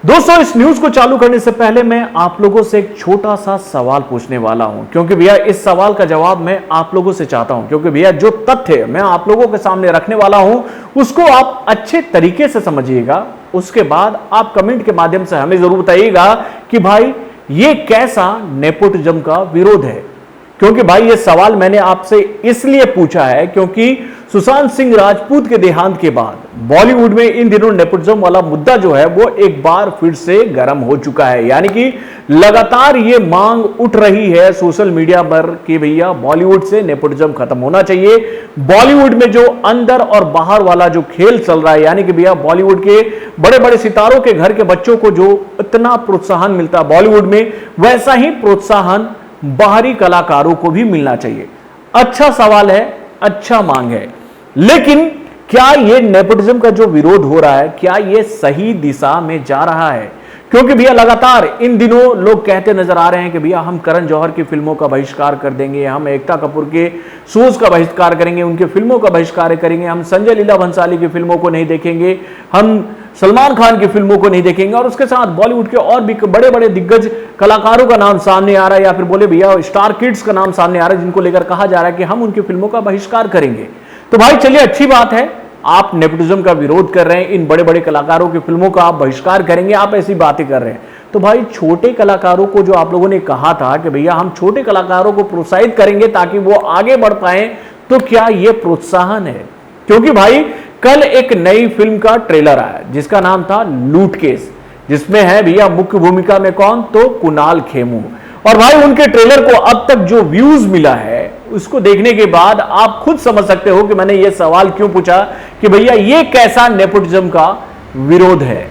दोस्तों, इस न्यूज को चालू करने से पहले मैं आप लोगों से एक छोटा सा सवाल पूछने वाला हूं, क्योंकि भैया इस सवाल का जवाब मैं आप लोगों से चाहता हूं, क्योंकि भैया जो तथ्य मैं आप लोगों के सामने रखने वाला हूं उसको आप अच्छे तरीके से समझिएगा। उसके बाद आप कमेंट के माध्यम से हमें जरूर बताइएगा कि भाई ये कैसा नेपोटिज्म का विरोध है। क्योंकि भाई ये सवाल मैंने आपसे इसलिए पूछा है क्योंकि सुशांत सिंह राजपूत के देहांत के बाद बॉलीवुड में इन दिनों नेपोटिज्म वाला मुद्दा जो है वो एक बार फिर से गर्म हो चुका है। यानी कि लगातार ये मांग उठ रही है सोशल मीडिया पर कि भैया बॉलीवुड से नेपोटिज्म खत्म होना चाहिए। बॉलीवुड में जो अंदर और बाहर वाला जो खेल चल रहा है, यानी कि भैया बॉलीवुड के बड़े बड़े सितारों के घर के बच्चों को जो इतना प्रोत्साहन मिलता है बॉलीवुड में, वैसा ही प्रोत्साहन बाहरी कलाकारों को भी मिलना चाहिए। अच्छा सवाल है, अच्छा मांग है, लेकिन क्या यह नेपोटिज्म का जो विरोध हो रहा है क्या यह सही दिशा में जा रहा है? क्योंकि भैया लगातार इन दिनों लोग कहते नजर आ रहे हैं कि भैया हम करण जौहर की फिल्मों का बहिष्कार कर देंगे, हम एकता कपूर के शोज का बहिष्कार करेंगे, उनके फिल्मों का बहिष्कार करेंगे, हम संजय लीला भंसाली की फिल्मों को नहीं देखेंगे, हम सलमान खान की फिल्मों को नहीं देखेंगे। और उसके साथ बॉलीवुड के और भी बड़े बड़े दिग्गज कलाकारों का नाम सामने आ रहा है, या फिर बोले भैया स्टार किड्स का नाम सामने आ रहा है, जिनको लेकर कहा जा रहा है कि हम उनकी फिल्मों का बहिष्कार करेंगे। तो भाई चलिए, अच्छी बात है, आप नेपोटिज्म का विरोध कर रहे हैं, इन बड़े बड़े कलाकारों की फिल्मों का आप बहिष्कार करेंगे, आप ऐसी बातें कर रहे हैं। तो भाई छोटे कलाकारों को जो आप लोगों ने कहा था कि भैया हम छोटे कलाकारों को प्रोत्साहित करेंगे ताकि वो आगे बढ़ पाए, तो क्या ये प्रोत्साहन है? क्योंकि भाई कल एक नई फिल्म का ट्रेलर आया जिसका नाम था लूट केस, जिसमें है भैया मुख्य भूमिका में कौन? तो कुणाल खेमू। और भाई उनके ट्रेलर को अब तक जो व्यूज मिला है उसको देखने के बाद आप खुद समझ सकते हो कि मैंने ये सवाल क्यों पूछा कि भैया ये कैसा नेपोटिज्म का विरोध है।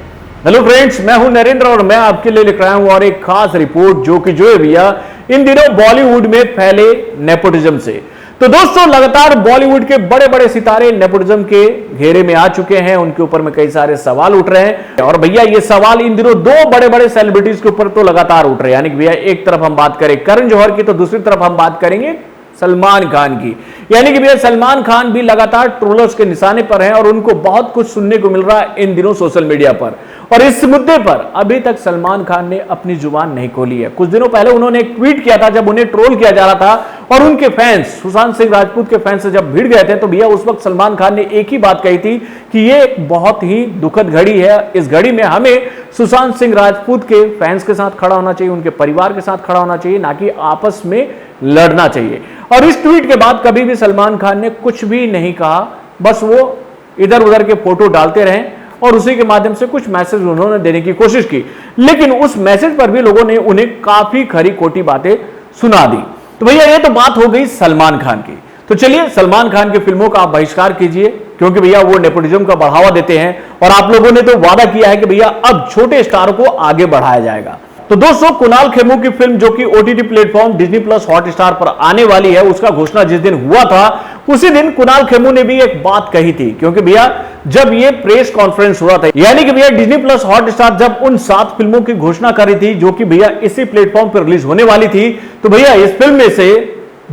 हेलो फ्रेंड्स, मैं हूं नरेंद्र और मैं आपके लिए लिख रहा हूं और एक खास रिपोर्ट जो है भैया इन दिनों बॉलीवुड में फैले नेपोटिज्म से। तो दोस्तों, लगातार बॉलीवुड के बड़े बड़े सितारे नेपोटिज्म के घेरे में आ चुके हैं, उनके ऊपर में कई सारे सवाल उठ रहे हैं। और भैया ये सवाल इन दिनों दो बड़े बड़े सेलिब्रिटीज के ऊपर तो लगातार उठ रहे हैं। यानी कि भैया एक तरफ हम बात करें करण जौहर की, तो दूसरी तरफ हम बात करेंगे सलमान खान की। यानी कि भैया सलमान खान भी लगातार ट्रोलर्स के निशाने पर हैं और उनको बहुत कुछ सुनने को मिल रहा है इन दिनों सोशल मीडिया पर। और इस मुद्दे पर अभी तक सलमान खान ने अपनी जुबान नहीं खोली है। कुछ दिनों पहले उन्होंने एक ट्वीट किया था जब उन्हें ट्रोल किया जा रहा था और उनके फैंस, सुशांत सिंह राजपूत के फैंस जब भिड़ गए थे, तो भैया उस वक्त सलमान खान ने एक ही बात कही थी कि ये एक बहुत ही दुखद घड़ी है, इस घड़ी में हमें सुशांत सिंह राजपूत के फैंस के साथ खड़ा होना चाहिए, उनके परिवार के साथ खड़ा होना चाहिए, ना कि आपस में लड़ना चाहिए। और इस ट्वीट के बाद कभी भी सलमान खान ने कुछ भी नहीं कहा, बस वो इधर उधर के फोटो डालते रहे और उसी के माध्यम से कुछ मैसेज उन्होंने देने की कोशिश की, लेकिन उस मैसेज पर भी लोगों ने उन्हें काफी खरी खोटी बातें सुना दी। तो भैया ये तो बात हो गई सलमान खान की। तो चलिए, सलमान खान की फिल्मों का आप बहिष्कार कीजिए, क्योंकि भैया वो नेपोटिज्म का बढ़ावा देते हैं और आप लोगों ने तो वादा किया है कि भैया अब छोटे स्टारों को आगे बढ़ाया जाएगा। तो दोस्तों, कुणाल खेमू की फिल्म जो कि OTT platform Disney plus Hotstar पर आने वाली है, उसका घोषणा जिस दिन हुआ था उसी दिन कुणाल खेमू ने भी एक बात कही थी। क्योंकि भैया जब ये प्रेस कॉन्फ्रेंस हुआ था, यानी कि भैया डिज्नी प्लस हॉटस्टार जब उन 7 फिल्मों की घोषणा करी थी जो कि भैया इसी प्लेटफॉर्म पर रिलीज होने वाली थी, तो भैया इस फिल्म में से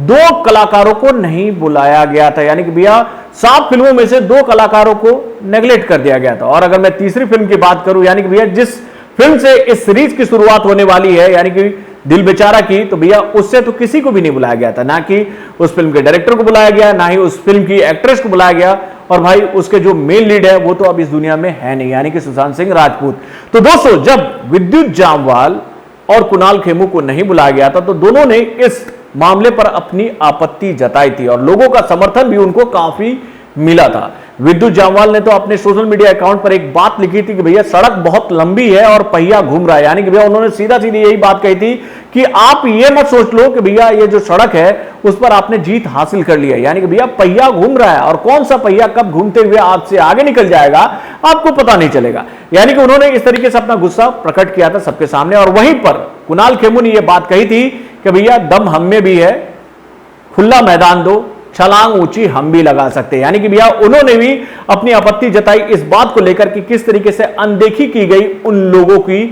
2 कलाकारों को नहीं बुलाया गया था। यानी कि भैया 7 फिल्मों में से 2 कलाकारों को नेग्लेक्ट कर दिया गया था। और अगर मैं तीसरी फिल्म की बात करूं, यानी कि भैया जिस फिल्म से इस सीरीज की शुरुआत होने वाली है, यानी कि दिल बेचारा की, तो भैया उससे तो किसी को भी नहीं बुलाया गया था, ना कि उस फिल्म के डायरेक्टर को बुलाया गया, ना ही उस फिल्म की एक्ट्रेस को बुलाया गया। और भाई उसके जो मेन लीड है वो तो अब इस दुनिया में है नहीं, यानी कि सुशांत सिंह राजपूत। तो दोस्तों, जब विद्युत जामवाल और कुणाल खेमू को नहीं बुलाया गया था, तो दोनों ने इस मामले पर अपनी आपत्ति जताई थी और लोगों का समर्थन भी उनको काफी मिला था। विद्युत जामवाल ने तो अपने सोशल मीडिया अकाउंट पर एक बात लिखी थी कि भैया सड़क बहुत लंबी है और पहिया घूम रहा है। यानी कि भैया उन्होंने सीधा सीधी यही बात कही थी कि आप ये मत सोच लो कि भैया ये जो सड़क है उस पर आपने जीत हासिल कर ली है। यानी कि भैया पहिया घूम रहा है और कौन सा पहिया कब घूमते हुए आपसे आगे निकल जाएगा आपको पता नहीं चलेगा। यानी कि उन्होंने इस तरीके से अपना गुस्सा प्रकट किया था सबके सामने। और वहीं पर कुणाल खेमू ने यह बात कही थी कि भैया दम हम में भी है, खुला मैदान दो, छलांग ऊंची हम भी लगा सकते हैं। यानी कि भैया उन्होंने भी अपनी आपत्ति जताई इस बात को लेकर कि किस तरीके से अनदेखी की गई उन लोगों की,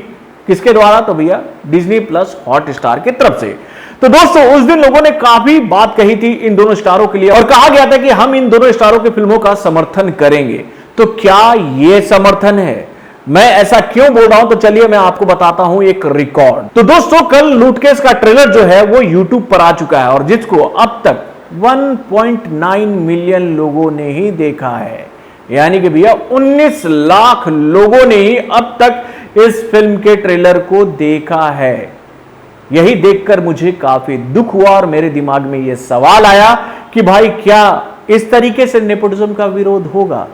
किसके द्वारा? तो भैया डिज्नी प्लस हॉटस्टार की तरफ से। तो दोस्तों, उस दिन लोगों ने काफी बात कही थी इन दोनों स्टारों के लिए और कहा गया था कि हम इन दोनों स्टारों की फिल्मों का समर्थन करेंगे। तो क्या यह समर्थन है? मैं ऐसा क्यों बोल रहा हूं, तो चलिए मैं आपको बताता हूं एक रिकॉर्ड। तो दोस्तों, कल लूटकेस का ट्रेलर जो है वो YouTube पर आ चुका है और जिसको अब तक 1.9 मिलियन लोगों ने ही देखा है। यानी कि भैया 19 लाख लोगों ने ही अब तक इस फिल्म के ट्रेलर को देखा है। यही देखकर मुझे काफी दुख हुआ और मेरे दिमाग में यह सवाल आया कि भाई क्या इस तरीके से नेपोटिज्म का विरोध होगा?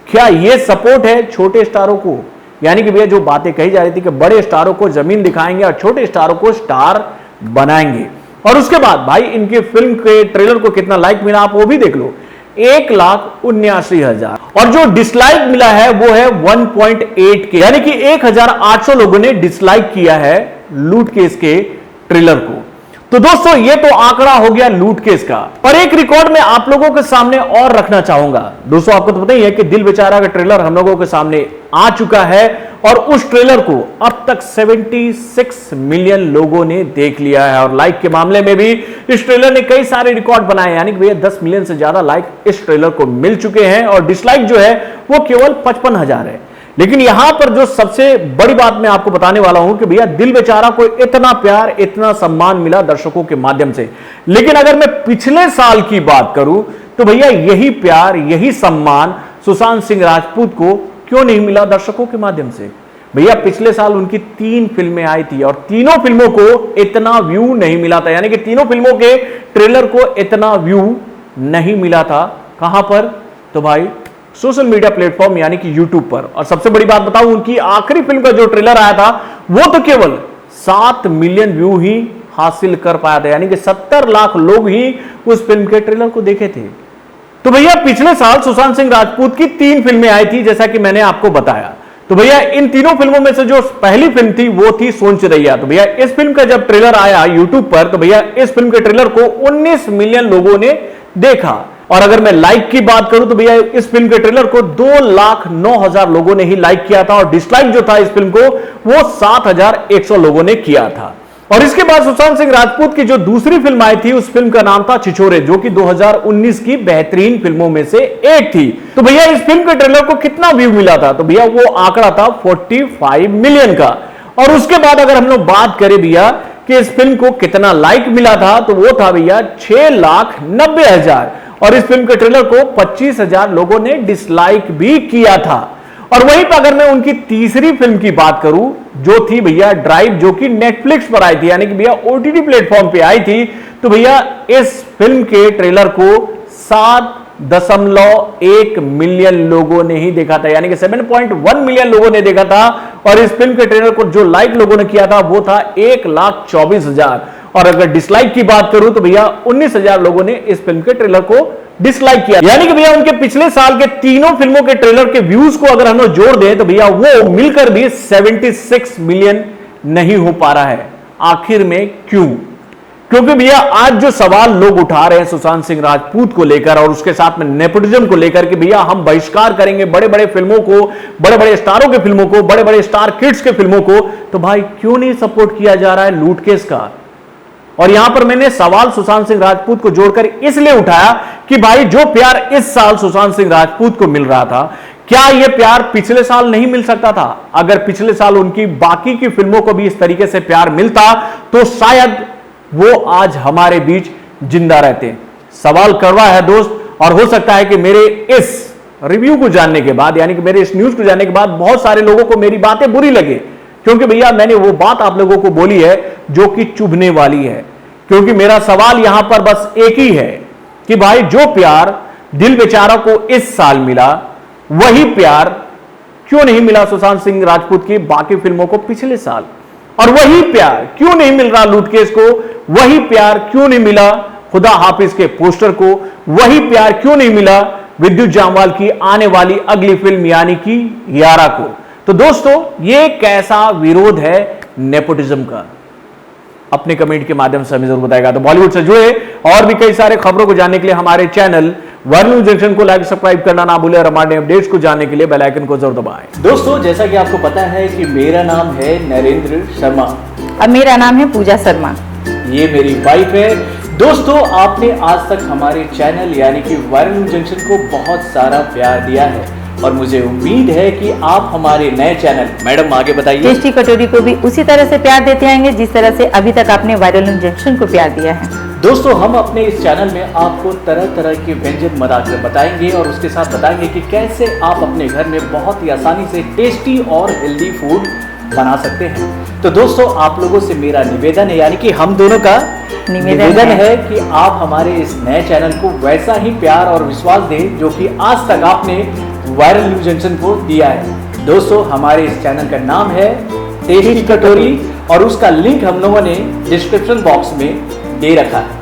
क्या यह सपोर्ट है छोटे स्टारों को? यानी कि भैया जो बातें कही जा रही थी कि बड़े स्टारों को जमीन दिखाएंगे और छोटे स्टारों को स्टार बनाएंगे, और उसके बाद भाई इनके फिल्म के ट्रेलर को कितना लाइक मिला आप वो भी देख लो, 1,79,000। और जो डिसलाइक मिला है वो है 1.8 के, यानी कि 1,800 लोगों ने डिसलाइक किया है लूट केस के ट्रेलर को। तो दोस्तों ये तो आंकड़ा हो गया लूट केस का, पर एक रिकॉर्ड में आप लोगों के सामने और रखना चाहूंगा। दोस्तों आपको तो पता ही है कि दिल बेचारा का ट्रेलर हम लोगों के सामने आ चुका है और उस ट्रेलर को अब तक 76 मिलियन लोगों ने देख लिया है। और लाइक के मामले में भी इस ट्रेलर ने कई सारे रिकॉर्ड बनाए, यानी कि भैया 10 मिलियन से ज्यादा लाइक इस ट्रेलर को मिल चुके हैं और डिसलाइक जो है वो केवल 55,000 है। लेकिन यहां पर जो सबसे बड़ी बात मैं आपको बताने वाला हूं कि भैया दिल बेचारा को इतना प्यार, इतना सम्मान मिला दर्शकों के माध्यम से। लेकिन अगर मैं पिछले साल की बात करूं तो भैया यही प्यार, यही सम्मान सुशांत सिंह राजपूत को क्यों नहीं मिला दर्शकों के माध्यम से? भैया पिछले साल उनकी 3 फिल्में आई थी और तीनों फिल्मों को इतना व्यू नहीं मिला था, यानी कि तीनों फिल्मों के ट्रेलर को इतना व्यू नहीं मिला था। कहां पर? तो भाई सोशल मीडिया प्लेटफॉर्म यानी कि YouTube पर। और सबसे बड़ी बात बताऊं, उनकी आखिरी फिल्म का जो ट्रेलर आया था वो तो केवल 7 मिलियन व्यू ही हासिल कर पाया था, यानी कि 70 लाख लोग ही उस फिल्म के ट्रेलर को देखे थे। तो भैया पिछले साल सुशांत सिंह राजपूत की 3 फिल्में आई थी जैसा कि मैंने आपको बताया। तो भैया इन तीनों फिल्मों में से जो पहली फिल्म थी वो थी सोन चिरैया। तो भैया इस फिल्म का जब ट्रेलर आया YouTube पर तो भैया इस फिल्म के ट्रेलर को 19 मिलियन लोगों ने देखा। और अगर मैं लाइक की बात करूं तो भैया इस फिल्म के ट्रेलर को 2,09,000 लोगों ने ही लाइक किया था और डिसलाइक जो था इस फिल्म को वो 7,100 लोगों ने किया था। और इसके बाद सुशांत सिंह राजपूत की जो दूसरी फिल्म आई थी उस फिल्म का नाम था छिछोरे, जो कि 2019 की बेहतरीन फिल्मों में से एक थी। तो भैया इस फिल्म के ट्रेलर को कितना व्यू मिला था? तो भैया वो आंकड़ा था 45 मिलियन का। और उसके बाद अगर हम लोग बात करें भैया कि इस फिल्म को कितना लाइक मिला था तो वो था भैया 6,90,000। और इस फिल्म के ट्रेलर को 25,000 लोगों ने डिसलाइक भी किया था। और वहीं पर अगर मैं उनकी तीसरी फिल्म की बात करूं जो थी भैया ड्राइव, जो कि नेटफ्लिक्स पर आई थी, यानी कि भैया OTT प्लेटफॉर्म पे आई थी, तो भैया इस फिल्म के ट्रेलर को 7.1 मिलियन लोगों ने ही देखा था, यानी कि 7.1 मिलियन लोगों ने देखा था। और इस फिल्म के ट्रेलर को जो लाइक लोगों ने किया था वो था 1,24,000। और अगर डिसलाइक की बात करूं तो भैया 19,000 लोगों ने इस फिल्म के ट्रेलर को डिसलाइक किया। यानी कि भैया उनके पिछले साल के तीनों फिल्मों के ट्रेलर के व्यूज को अगर हम लोग जोड़ दें तो भैया वो मिलकर भी 76 मिलियन नहीं हो पा रहा है। आखिर में क्यों? क्योंकि भैया आज जो सवाल लोग उठा रहे हैं सुशांत सिंह राजपूत को लेकर और उसके साथ में नेपोटिज्म को लेकर कि भैया हम बहिष्कार करेंगे बड़े बड़े फिल्मों को, बड़े बड़े स्टारों के फिल्मों को, बड़े बड़े स्टार किड्स के फिल्मों को, तो भाई क्यों नहीं सपोर्ट किया जा रहा है लूट केस का? और यहां पर मैंने सवाल सुशांत सिंह राजपूत को जोड़कर इसलिए उठाया कि भाई जो प्यार इस साल सुशांत सिंह राजपूत को मिल रहा था, क्या यह प्यार पिछले साल नहीं मिल सकता था? अगर पिछले साल उनकी बाकी की फिल्मों को भी इस तरीके से प्यार मिलता तो शायद वो आज हमारे बीच जिंदा रहते। सवाल कड़वा है दोस्त, और हो सकता है कि मेरे इस रिव्यू को जानने के बाद, यानी कि मेरे इस न्यूज को जानने के बाद बहुत सारे लोगों को मेरी बातें बुरी लगे, क्योंकि भैया मैंने वो बात आप लोगों को बोली है जो कि चुभने वाली है। क्योंकि मेरा सवाल यहां पर बस एक ही है कि भाई जो प्यार दिल बेचारा को इस साल मिला वही प्यार क्यों नहीं मिला सुशांत सिंह राजपूत की बाकी फिल्मों को पिछले साल? और वही प्यार क्यों नहीं मिल रहा लूट केस को? वही प्यार क्यों नहीं मिला खुदा हाफिज के पोस्टर को? वही प्यार क्यों नहीं मिला विद्युत जामवाल की आने वाली अगली फिल्म यानी कि यारा को? तो दोस्तों ये कैसा विरोध है नेपोटिज्म का? अपने कमेंट के माध्यम से हमें जरूर बताएगा। तो बॉलीवुड से जुड़े और भी कई सारे खबरों को जानने के लिए हमारे चैनल वर्ल्ड न्यूज जंक्शन को लाइक सब्सक्राइब करना ना भूलें और हमारे अपडेट्स को जानने के लिए बेल आइकन को जरूर दबाएं। दोस्तों जैसा कि आपको पता है कि मेरा नाम है नरेंद्र शर्मा और मेरा नाम है पूजा शर्मा। ये मेरी वाइफ है। दोस्तों आपने आज तक हमारे चैनल यानी कि वर्ल्ड न्यूज जंक्शन को बहुत सारा प्यार दिया है, और मुझे उम्मीद है कि आप हमारे नए चैनल, मैडम आगे बताइए। टेस्टी कटोरी को भी उसी तरह से प्यार देते आएंगे जिस तरह से अभी तक आपने वायरल इंजेक्शन को प्यार दिया है। दोस्तों, हम अपने इस चैनल में आपको तरह तरह के व्यंजन बनाकर बताएंगे और उसके साथ बताएंगे कि कैसे आप अपने घर में बहुत ही आसानी से टेस्टी और हेल्दी फूड बना सकते हैं। तो दोस्तों, आप लोगों से मेरा निवेदन है, यानी कि हम दोनों का निवेदन है कि आप हमारे इस नए चैनल को वैसा ही प्यार और विश्वास दें जो कि आज तक आपने वायरल न्यूज जंक्शन को दिया है। दोस्तों, हमारे इस चैनल का नाम है टेस्टी कटोरी और उसका लिंक हम लोगों ने डिस्क्रिप्शन बॉक्स में दे रखा है।